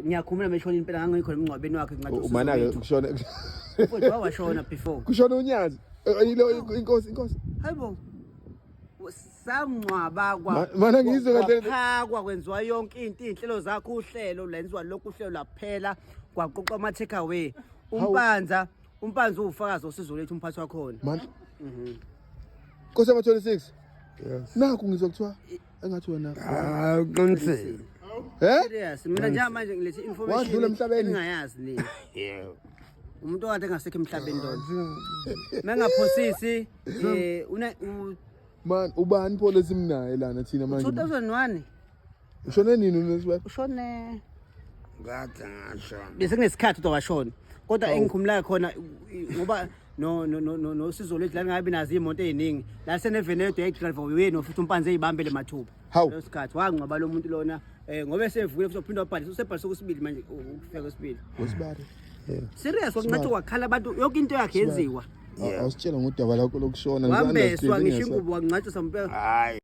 ngiyakhumula meshona impela ngangikho emngcwabeni wakhe ngathi umana ke kushona futhi washona before kushona uNyazi yilo inkosi hayibo samncwaba mana ngizwe kahle phakwa kwenziwa yonke into inhlelo zakho uhlelo lenziwa lokhu uhlelo laphela kwaqoqa ama take away umpanza ufakazi osizo lethu umphathi wakhona man Nkosi ama 26 yes naku ngizwa kuthiwa engathi wena uqinisile serious mina nje manje ngilethe information wadlula emhlabeni engayazi ni umuntu okade engasekho emhlabeni lona mengaphosisi man ubani pho simnaye lana thina manje 2001 ushone nini uNesibaba ushone ngathi ngasho bese kunesikhathi utowashona kodwa engikhumula khona ngoba no sizo lethu la ngabe nazi imoto eziningi la senevenedo ekudriver wena futhi umpanze ezibambele mathuba lesikhathi wangcwaba lo muntu lona ngoba esevuye futhi uphinda wabhalisa usebhalisa okusibili manje ukufika kwesibili wesibari serious kwakungathi wakhala abantu yonke into yakhe yenziwa awusitshela ngodaba lakho lokushona wambeswa ngisho ingubo wangincatha sampela hayi